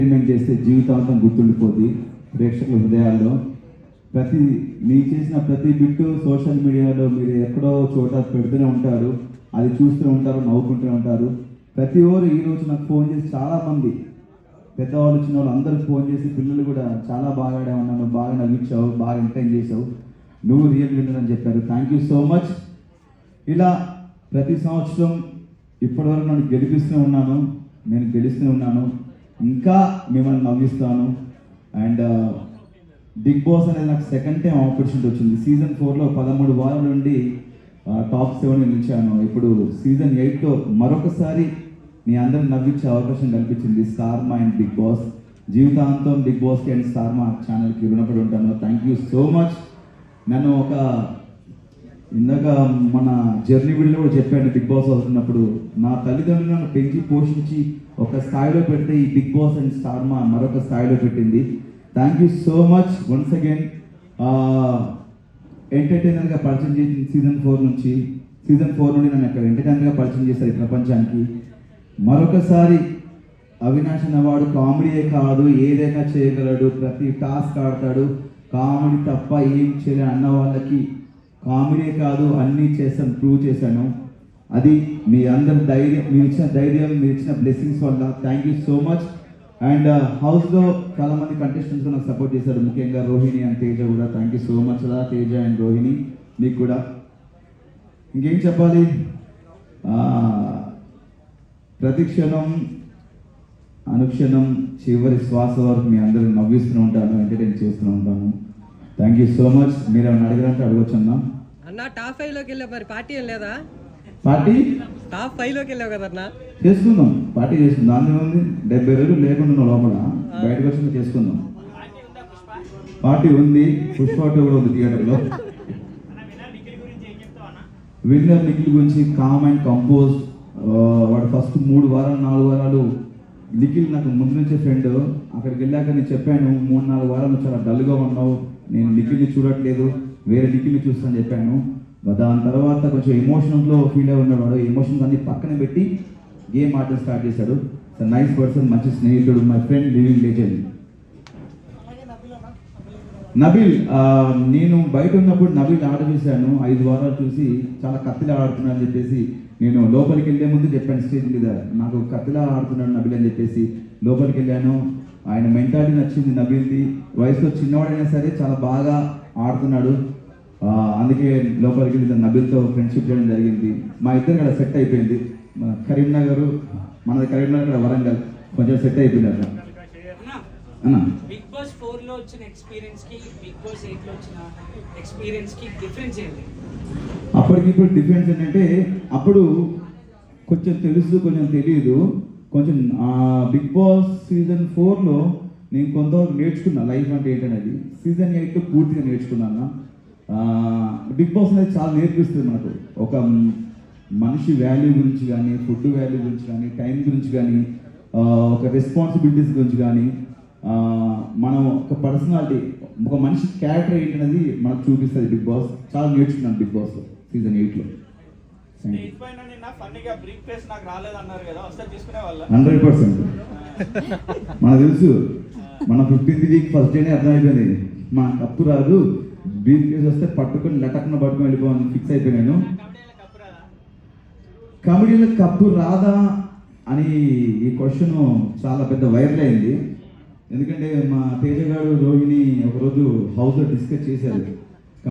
Entertainment చేస్తే జీవితాంతం గుర్తుండిపోద్ది ప్రేక్షకుల హృదయాల్లో. మీరు చేసిన ప్రతి బిట్టు సోషల్ మీడియాలో మీరు ఎక్కడో చోట పెడుతూనే ఉంటారు, అది చూస్తూ ఉంటారు, నవ్వుకుంటూనే ఉంటారు. ప్రతి ఒక్కరు ఈరోజు నాకు ఫోన్ చేసి చాలామంది పెద్దవాళ్ళు చిన్నవాళ్ళు అందరూ ఫోన్ చేసి పిల్లలు కూడా చాలా బాగా ఆడామన్నాను, బాగా నవ్వించావు, బాగా ఎంటర్టైన్ చేసావు, నువ్వు రియల్ విన్నర్ అని చెప్పారు. Thank you so much. ఇలా ప్రతి సంవత్సరం ఇప్పటివరకు నన్ను గెలిపిస్తూనే ఉన్నాను, నేను గెలుస్తూనే ఉన్నాను, ఇంకా మిమ్మల్ని నవ్విస్తాను. అండ్ బిగ్ బాస్ అనేది నాకు సెకండ్ టైం ఆపర్చునిటీ వచ్చింది. సీజన్ 4లో 13 వారాల నుండి టాప్ 7 నిలిచాను. ఇప్పుడు సీజన్ 8లో మరొకసారి మీ అందరిని నవ్వించే అవకాశం కల్పించింది స్టార్ మా అండ్ బిగ్ బాస్. జీవితాంతం బిగ్ బాస్కి అండ్ స్టార్ మా ఛానల్కి రుణపడి ఉంటాను. Thank you so much. నన్ను ఇందాక మన జర్నీ వీడియోలో కూడా చెప్పాను, బిగ్ బాస్ అవుతున్నప్పుడు నా తల్లిదండ్రులు నన్ను పెంచి పోషించి ఒక స్థాయిలో పెడితే ఈ బిగ్ బాస్ అండ్ స్టార్ మా మరొక స్థాయిలో పెట్టింది. Thank you so much once again. ఎంటర్టైనర్గా పరిచయం చేసింది సీజన్ 4 నుండి నన్ను అక్కడ ఎంటర్టైనర్గా పరిచయం చేశారు ఈ ప్రపంచానికి. మరొకసారి అవినాష్ అన్నవాడు కామెడీయే కాదు, ఏదైనా చేయగలడు, ప్రతి టాస్క్ ఆడతాడు, కామెడీ తప్ప ఏం చేయలేని అన్న వాళ్ళకి కామెడీ కాదు అన్నీ చేస్తాను, ప్రూవ్ చేశాను. అది మీ అందరి ధైర్యం, మీరు ఇచ్చిన ధైర్యం, మీరు ఇచ్చిన బ్లెస్సింగ్స్ వల్ల. Thank you so much. And హౌస్లో చాలామంది కంటెస్టెంట్స్ నాకు సపోర్ట్ చేశారు, ముఖ్యంగా రోహిణి అండ్ తేజ కూడా. థ్యాంక్ యూ సో మచ్ రా తేజ అండ్ రోహిణి, మీకు కూడా. ఇంకేం చెప్పాలి, ప్రతి క్షణం అనుక్షణం చివరి శ్వాస వరకు మీ అందరూ నవ్విస్తూనే ఉంటాను, ఎంటర్టైన్ చేస్తూనే ఉంటాను. Thank you so much. మీరు ఏమైనా అడగాలంటే అడగచ్చు అన్న. టాప్ 5లోకి వెళ్ళావు, మరి పార్టీ ఏం లేదా? పార్టీ టాప్ 5లోకి వెళ్ళావు కదా అన్న, చేసుకుందాం. పార్టీ చేసుకుందాం, దాని ఉంది. 70 రోజులు లేకుండా లోపల, బయటకు వచ్చి చేసుకుందాం. పార్టీ ఉంది, పుష్ప కూడా ఉంది థియేటర్లో. విన్నర్ నిఖిల్ గురించి కామ్ అండ్ కంపోజ్. వాడు ఫస్ట్ 3 వారాలు 4 వారాలు నిఖిల్ నాకు ముందు నుంచే ఫ్రెండ్. అక్కడికి వెళ్ళాక నేను చెప్పాను, 3-4 వారాలు చాలా డల్గా ఉన్నావు, నేను నిఖిల్ని చూడట్లేదు, వేరే నిఖిల్ని చూస్తాను చెప్పాను. దాని తర్వాత కొంచెం ఎమోషన్లో ఫీల్ అయి ఉన్నాడు. ఎమోషన్స్ అన్ని పక్కన పెట్టి గేమ్ ఆడటం స్టార్ట్ చేశాడు. నైస్ పర్సన్, మంచి స్నేహితుడు, my friend, living legend. Nabil, నేను బయట ఉన్నప్పుడు నబిల్ ఆట చూశాను, 5 వారాలు చూసి చాలా కత్తిలా ఆడుతున్నాడు అని చెప్పేసి నేను లోపలికి వెళ్ళే ముందు చెప్పాను స్టేజ్ మీద, నాకు కత్తిలా ఆడుతున్నాడు నబిల్ అని చెప్పేసి. లోపలికి వెళ్ళాను, ఆయన మెంటాలిటీ నచ్చింది నబిల్ది. వయసులో చిన్నవాడైనా సరే చాలా బాగా ఆడుతున్నాడు, అందుకే లోపలికి వెళ్ళి నబిల్తో ఫ్రెండ్షిప్ చేయడం జరిగింది. మా ఇద్దరు కూడా సెట్ అయిపోయింది. కరీంనగర్, మనది కరీంనగర్, వరంగల్ కొంచెం సెట్ అయిపోయింది అట్లా. బిగ్ బాస్ 4లో వచ్చిన ఎక్స్పీరియన్స్ కి బిగ్ బాస్ 8లో వచ్చిన ఎక్స్పీరియన్స్ కి డిఫరెన్స్ ఏంటి? అప్పటికిప్పుడు డిఫరెన్స్ ఏంటంటే, అప్పుడు కొంచెం తెలుసు, కొంచెం తెలియదు. కొంచెం బిగ్ బాస్ సీజన్ 4లో నేను కొంతవరకు నేర్చుకున్నా లైఫ్ అంటే ఏంటనేది. సీజన్ 8లో పూర్తిగా నేర్చుకున్నాను. బిగ్ బాస్ అనేది చాలా నేర్పిస్తుంది మనకు, ఒక మనిషి వాల్యూ గురించి కానీ, ఫుడ్ వాల్యూ గురించి కానీ, టైం గురించి కానీ, ఒక రెస్పాన్సిబిలిటీస్ గురించి కానీ, మనం ఒక పర్సనాలిటీ, ఒక మనిషి క్యారెక్టర్ ఏంటనేది మనకు చూపిస్తుంది బిగ్ బాస్. చాలా నేర్చుకున్నాను బిగ్ బాస్లో సీజన్ 8లో. 100% మనకు తెలుసు, మన 15th వీక్ ఫస్ట్ డేనే అర్థమైపోయింది, మన కప్పు రాదు, బ్రీఫ్ కేస్ వస్తే పట్టుకొని లటక్న పట్టుకొని వెళ్ళిపోవాలని ఫిక్స్ అయిపోయాను. కమెడీలో కప్పు రాదా అని ఈ క్వశ్చన్ చాలా పెద్ద వైరల్ అయింది. ఎందుకంటే మా తేజ గారు రోహిణి ఒకరోజు హౌస్లో డిస్కస్ చేశారు,